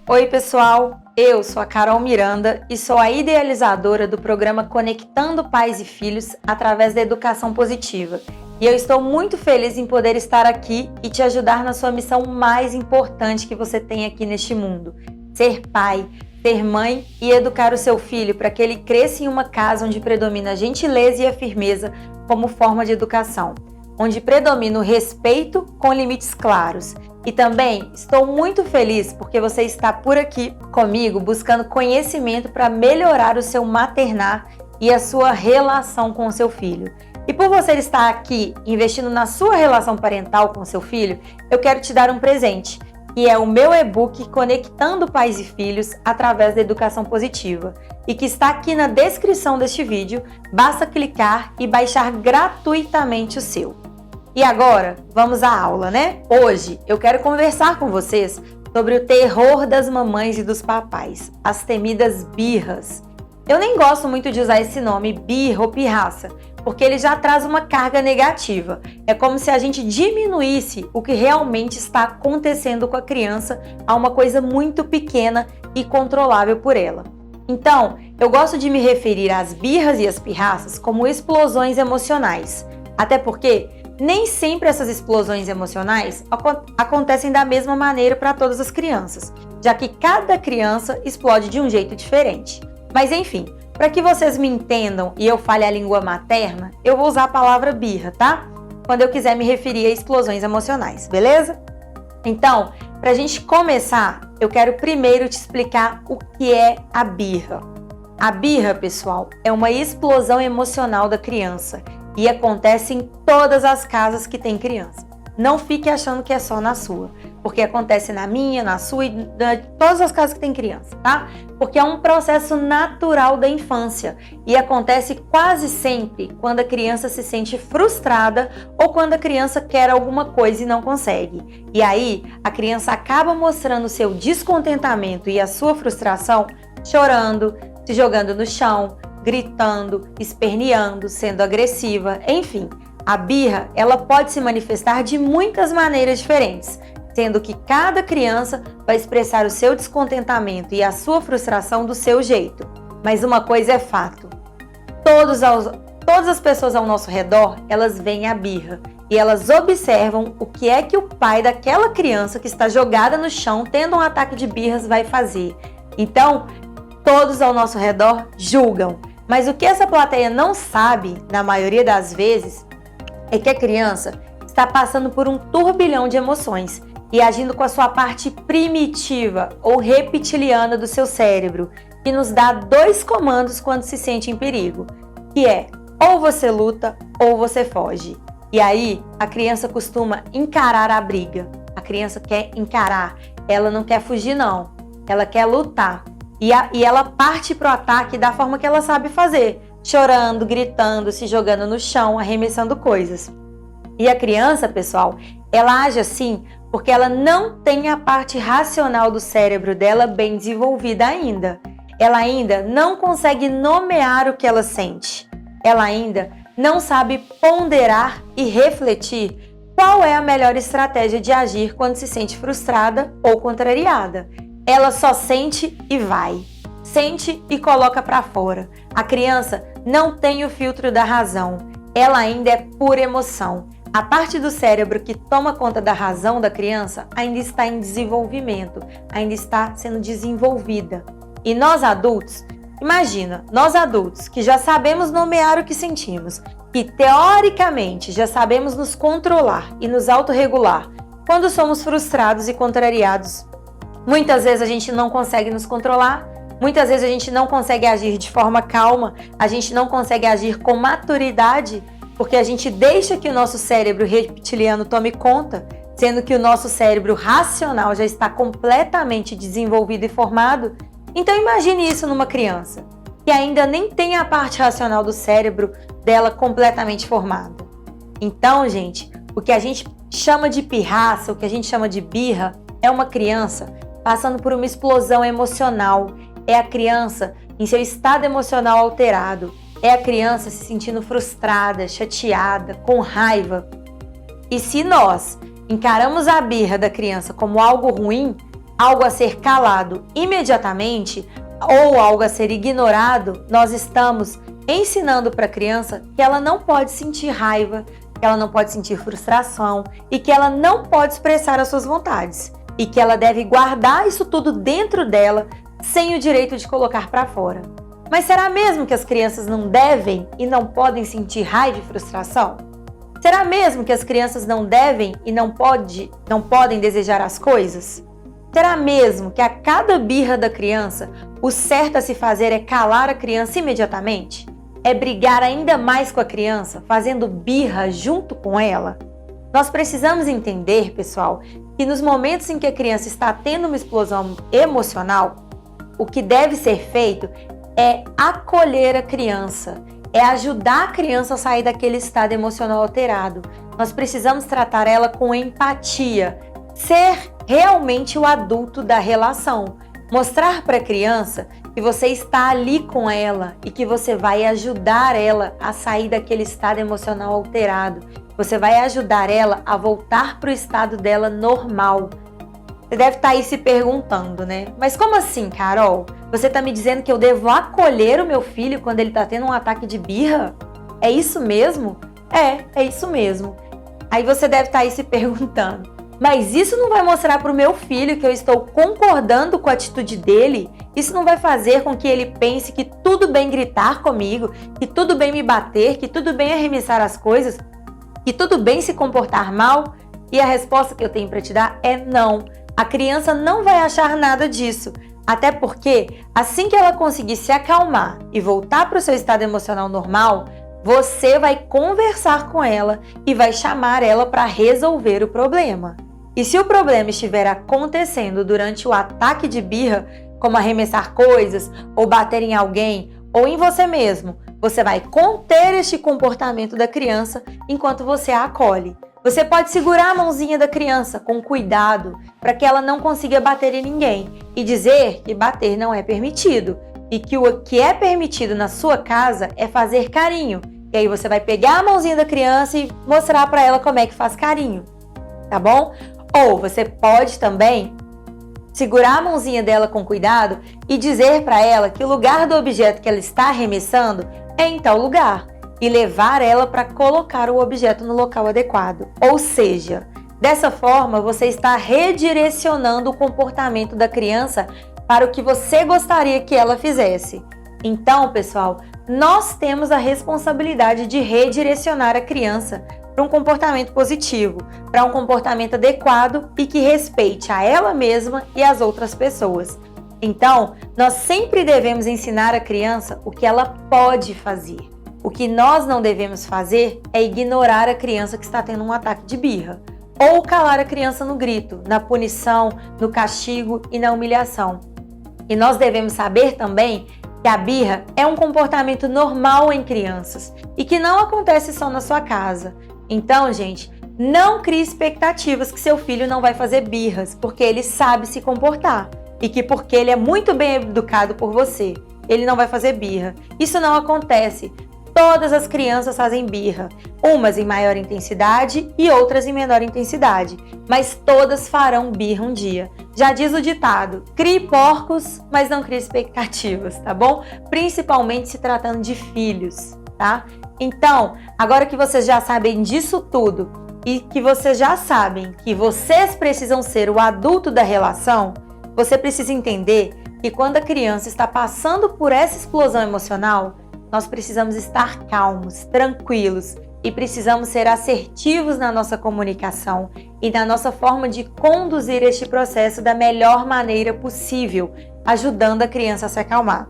Oi, pessoal! Eu sou a Carol Miranda e sou a idealizadora do programa Conectando Pais e Filhos através da educação positiva. E eu estou muito feliz em poder estar aqui e te ajudar na sua missão mais importante que você tem aqui neste mundo: ser pai, ser mãe e educar o seu filho para que ele cresça em uma casa onde predomina a gentileza e a firmeza como forma de educação, onde predomina o respeito com limites claros. E também estou muito feliz porque você está por aqui comigo buscando conhecimento para melhorar o seu maternar e a sua relação com o seu filho. E por você estar aqui investindo na sua relação parental com o seu filho, eu quero te dar um presente, que é o meu e-book Conectando Pais e Filhos através da educação positiva, e que está aqui na descrição deste vídeo. Basta clicar e baixar gratuitamente o seu. E agora, vamos à aula, né? Hoje eu quero conversar com vocês sobre o terror das mamães e dos papais, as temidas birras. Eu nem gosto muito de usar esse nome, birra ou pirraça, porque ele já traz uma carga negativa. É como se a gente diminuísse o que realmente está acontecendo com a criança a uma coisa muito pequena e controlável por ela. Então, eu gosto de me referir às birras e às pirraças como explosões emocionais, até porque nem sempre essas explosões emocionais acontecem da mesma maneira para todas as crianças, já que cada criança explode de um jeito diferente. Mas enfim, para que vocês me entendam e eu fale a língua materna, eu vou usar a palavra birra, tá? Quando eu quiser me referir a explosões emocionais, beleza? Então, para a gente começar, eu quero primeiro te explicar o que é a birra. A birra, pessoal, é uma explosão emocional da criança e acontece em todas as casas que tem criança. Não fique achando que é só na sua, porque acontece na minha, na sua e em todas as casas que tem criança, tá? Porque é um processo natural da infância e acontece quase sempre quando a criança se sente frustrada ou quando a criança quer alguma coisa e não consegue. E aí, a criança acaba mostrando seu descontentamento e a sua frustração chorando, se jogando no chão, gritando, esperneando, sendo agressiva, enfim. A birra, ela pode se manifestar de muitas maneiras diferentes, sendo que cada criança vai expressar o seu descontentamento e a sua frustração do seu jeito. Mas uma coisa é fato: todas as pessoas ao nosso redor, elas veem a birra e elas observam o que é que o pai daquela criança que está jogada no chão, tendo um ataque de birras, vai fazer. Então, todos ao nosso redor julgam. Mas o que essa plateia não sabe, na maioria das vezes, é que a criança está passando por um turbilhão de emoções e agindo com a sua parte primitiva ou reptiliana do seu cérebro, que nos dá dois comandos quando se sente em perigo, que é: ou você luta ou você foge. E aí, a criança costuma encarar a briga. A criança quer encarar, ela não quer fugir não, ela quer lutar. E ela parte para o ataque da forma que ela sabe fazer, chorando, gritando, se jogando no chão, arremessando coisas. E a criança, pessoal, ela age assim porque ela não tem a parte racional do cérebro dela bem desenvolvida ainda. Ela ainda não consegue nomear o que ela sente. Ela ainda não sabe ponderar e refletir qual é a melhor estratégia de agir quando se sente frustrada ou contrariada. Ela só sente e vai. Sente e coloca para fora. A criança não tem o filtro da razão. Ela ainda é pura emoção. A parte do cérebro que toma conta da razão da criança ainda está em desenvolvimento, ainda está sendo desenvolvida. E nós adultos, imagina, nós adultos que já sabemos nomear o que sentimos, que teoricamente já sabemos nos controlar e nos autorregular, quando somos frustrados e contrariados, muitas vezes a gente não consegue nos controlar, muitas vezes a gente não consegue agir de forma calma, a gente não consegue agir com maturidade, porque a gente deixa que o nosso cérebro reptiliano tome conta, sendo que o nosso cérebro racional já está completamente desenvolvido e formado. Então imagine isso numa criança, que ainda nem tem a parte racional do cérebro dela completamente formada. Então, gente, o que a gente chama de pirraça, o que a gente chama de birra, é uma criança passando por uma explosão emocional. É a criança em seu estado emocional alterado. É a criança se sentindo frustrada, chateada, com raiva. E se nós encaramos a birra da criança como algo ruim, algo a ser calado imediatamente ou algo a ser ignorado, nós estamos ensinando para a criança que ela não pode sentir raiva, que ela não pode sentir frustração e que ela não pode expressar as suas vontades e que ela deve guardar isso tudo dentro dela sem o direito de colocar para fora. Mas será mesmo que as crianças não devem e não podem sentir raiva e frustração? Será mesmo que as crianças não devem e não podem desejar as coisas? Será mesmo que a cada birra da criança, o certo a se fazer é calar a criança imediatamente? É brigar ainda mais com a criança, fazendo birra junto com ela? Nós precisamos entender, pessoal, que nos momentos em que a criança está tendo uma explosão emocional, o que deve ser feito é acolher a criança, é ajudar a criança a sair daquele estado emocional alterado. Nós precisamos tratar ela com empatia, ser realmente o adulto da relação. Mostrar para a criança que você está ali com ela e que você vai ajudar ela a sair daquele estado emocional alterado. Você vai ajudar ela a voltar para o estado dela normal. Você deve estar aí se perguntando, né? Mas como assim, Carol? Você está me dizendo que eu devo acolher o meu filho quando ele está tendo um ataque de birra? É isso mesmo? É isso mesmo. Aí você deve estar aí se perguntando, mas isso não vai mostrar para o meu filho que eu estou concordando com a atitude dele? Isso não vai fazer com que ele pense que tudo bem gritar comigo, que tudo bem me bater, que tudo bem arremessar as coisas, que tudo bem se comportar mal? E a resposta que eu tenho para te dar é não. A criança não vai achar nada disso, até porque assim que ela conseguir se acalmar e voltar para o seu estado emocional normal, você vai conversar com ela e vai chamar ela para resolver o problema. E se o problema estiver acontecendo durante o ataque de birra, como arremessar coisas, ou bater em alguém, ou em você mesmo, você vai conter este comportamento da criança enquanto você a acolhe. Você pode segurar a mãozinha da criança com cuidado para que ela não consiga bater em ninguém e dizer que bater não é permitido e que o que é permitido na sua casa é fazer carinho. E aí você vai pegar a mãozinha da criança e mostrar para ela como é que faz carinho, tá bom? Ou você pode também segurar a mãozinha dela com cuidado e dizer para ela que o lugar do objeto que ela está arremessando é em tal lugar e levar ela para colocar o objeto no local adequado. Ou seja, dessa forma você está redirecionando o comportamento da criança para o que você gostaria que ela fizesse. Então, pessoal, nós temos a responsabilidade de redirecionar a criança para um comportamento positivo, para um comportamento adequado e que respeite a ela mesma e as outras pessoas. Então, nós sempre devemos ensinar a criança o que ela pode fazer. O que nós não devemos fazer é ignorar a criança que está tendo um ataque de birra, ou calar a criança no grito, na punição, no castigo e na humilhação. E nós devemos saber também que a birra é um comportamento normal em crianças e que não acontece só na sua casa. Então, gente, não crie expectativas que seu filho não vai fazer birras, porque ele sabe se comportar e que porque ele é muito bem educado por você, ele não vai fazer birra. Isso não acontece. Todas as crianças fazem birra, umas em maior intensidade e outras em menor intensidade, mas todas farão birra um dia. Já diz o ditado, crie porcos, mas não crie expectativas, tá bom? Principalmente se tratando de filhos, tá? Então, agora que vocês já sabem disso tudo e que vocês já sabem que vocês precisam ser o adulto da relação, você precisa entender que quando a criança está passando por essa explosão emocional, nós precisamos estar calmos, tranquilos e precisamos ser assertivos na nossa comunicação e na nossa forma de conduzir este processo da melhor maneira possível, ajudando a criança a se acalmar.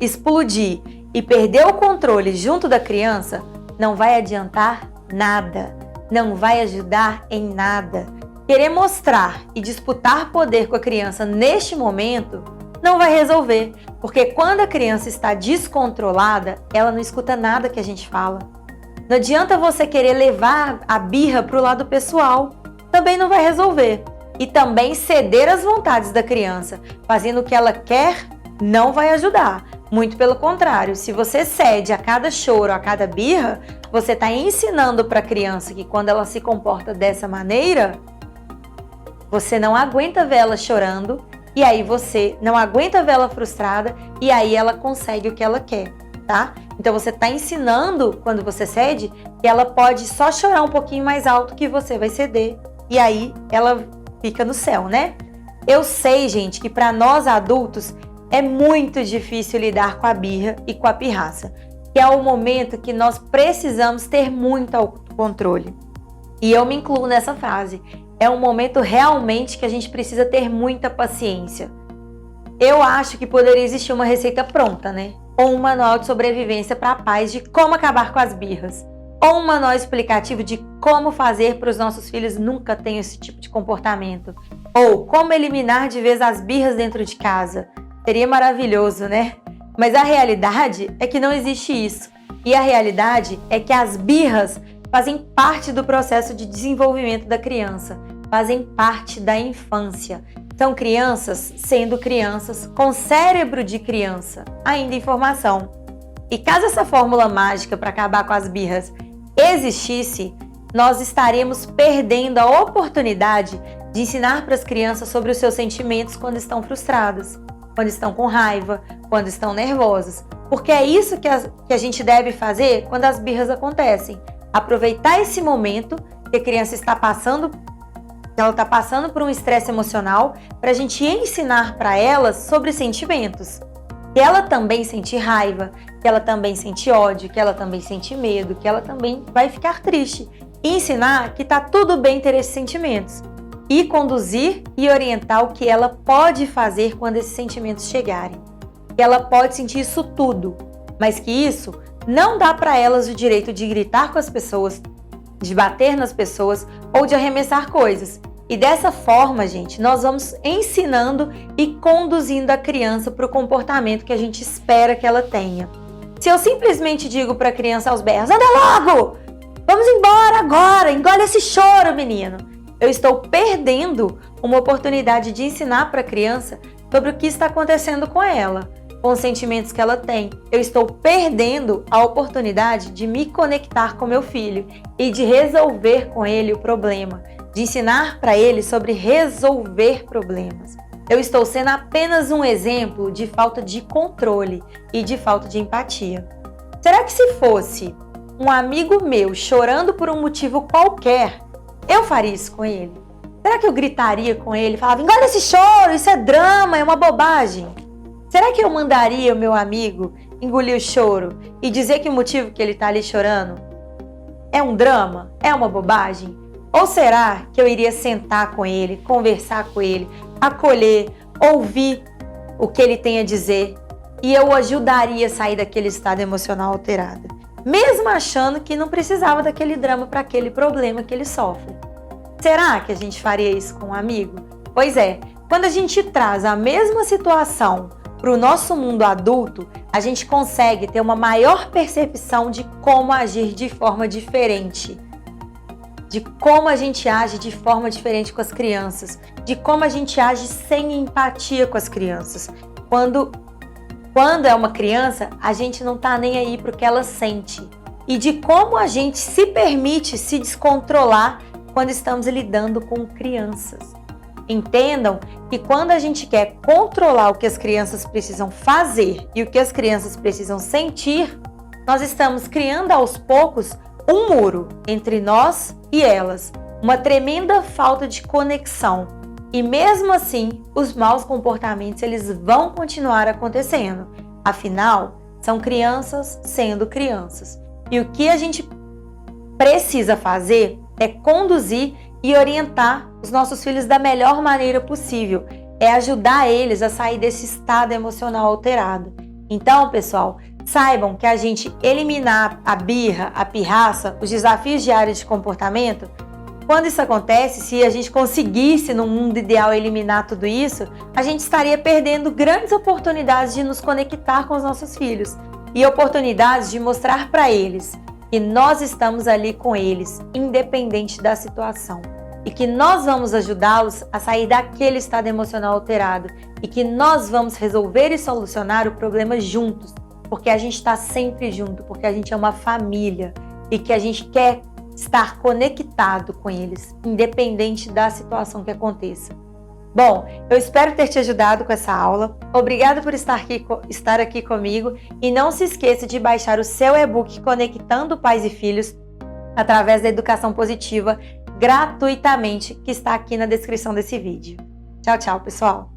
Explodir e perder o controle junto da criança não vai adiantar nada, não vai ajudar em nada. Querer mostrar e disputar poder com a criança neste momento não vai resolver, porque quando a criança está descontrolada, ela não escuta nada que a gente fala. Não adianta você querer levar a birra para o lado pessoal, também não vai resolver. E também ceder às vontades da criança, fazendo o que ela quer, não vai ajudar. Muito pelo contrário, se você cede a cada choro, a cada birra, você está ensinando para a criança que quando ela se comporta dessa maneira, Você não aguenta ver ela chorando, e aí você não aguenta ver ela frustrada, e aí ela consegue o que ela quer, tá? Então você está ensinando, quando você cede, que ela pode só chorar um pouquinho mais alto que você vai ceder, e aí ela fica no céu, né? Eu sei, gente, que para nós adultos é muito difícil lidar com a birra e com a pirraça, que é o momento que nós precisamos ter muito autocontrole. E eu me incluo nessa frase. É um momento realmente que a gente precisa ter muita paciência. Eu acho que poderia existir uma receita pronta, né? Ou um manual de sobrevivência para pais de como acabar com as birras. Ou um manual explicativo de como fazer para os nossos filhos nunca tenham esse tipo de comportamento. Ou como eliminar de vez as birras dentro de casa. Seria maravilhoso, né? Mas a realidade é que não existe isso. E a realidade é que as birras fazem parte do processo de desenvolvimento da criança, fazem parte da infância. São crianças sendo crianças, com cérebro de criança, ainda em formação. E caso essa fórmula mágica para acabar com as birras existisse, nós estaremos perdendo a oportunidade de ensinar para as crianças sobre os seus sentimentos quando estão frustradas, quando estão com raiva, quando estão nervosas. Porque é isso que a gente deve fazer quando as birras acontecem. Aproveitar esse momento que a criança está passando, que ela está passando por um estresse emocional, para a gente ensinar para elas sobre sentimentos. Que ela também sente raiva, que ela também sente ódio, que ela também sente medo, que ela também vai ficar triste. E ensinar que está tudo bem ter esses sentimentos. E conduzir e orientar o que ela pode fazer quando esses sentimentos chegarem. Que ela pode sentir isso tudo, mas que isso não dá para elas o direito de gritar com as pessoas, de bater nas pessoas ou de arremessar coisas. E dessa forma, gente, nós vamos ensinando e conduzindo a criança para o comportamento que a gente espera que ela tenha. Se eu simplesmente digo para a criança aos berros, anda logo! Vamos embora agora! Engole esse choro, menino! Eu estou perdendo uma oportunidade de ensinar para a criança sobre o que está acontecendo com ela, com os sentimentos que ela tem. Eu estou perdendo a oportunidade de me conectar com meu filho e de resolver com ele o problema, de ensinar para ele sobre resolver problemas. Eu estou sendo apenas um exemplo de falta de controle e de falta de empatia. Será que se fosse um amigo meu chorando por um motivo qualquer, eu faria isso com ele? Será que eu gritaria com ele e falava, engole esse choro, isso é drama, é uma bobagem? Será que eu mandaria o meu amigo engolir o choro e dizer que o motivo que ele está ali chorando é um drama? É uma bobagem? Ou será que eu iria sentar com ele, conversar com ele, acolher, ouvir o que ele tem a dizer e eu o ajudaria a sair daquele estado emocional alterado? Mesmo achando que não precisava daquele drama para aquele problema que ele sofre. Será que a gente faria isso com um amigo? Pois é, quando a gente traz a mesma situação para o nosso mundo adulto, a gente consegue ter uma maior percepção de como agir de forma diferente, de como a gente age de forma diferente com as crianças, de como a gente age sem empatia com as crianças. Quando é uma criança, a gente não tá nem aí pro que ela sente. E de como a gente se permite se descontrolar quando estamos lidando com crianças. Entendam que quando a gente quer controlar o que as crianças precisam fazer e o que as crianças precisam sentir, nós estamos criando aos poucos um muro entre nós e elas, uma tremenda falta de conexão. E mesmo assim, os maus comportamentos eles vão continuar acontecendo. Afinal, são crianças sendo crianças. E o que a gente precisa fazer é conduzir e orientar os nossos filhos da melhor maneira possível. É ajudar eles a sair desse estado emocional alterado. Então, pessoal, saibam que a gente eliminar a birra, a pirraça, os desafios diários de comportamento, quando isso acontece, se a gente conseguisse no mundo ideal eliminar tudo isso, a gente estaria perdendo grandes oportunidades de nos conectar com os nossos filhos e oportunidades de mostrar para eles que nós estamos ali com eles, independente da situação, e que nós vamos ajudá-los a sair daquele estado emocional alterado e que nós vamos resolver e solucionar o problema juntos, porque a gente está sempre junto, porque a gente é uma família e que a gente quer estar conectado com eles, independente da situação que aconteça. Bom, eu espero ter te ajudado com essa aula. Obrigada por estar aqui comigo e não se esqueça de baixar o seu e-book Conectando Pais e Filhos através da Educação Positiva gratuitamente, que está aqui na descrição desse vídeo. Tchau, tchau, pessoal!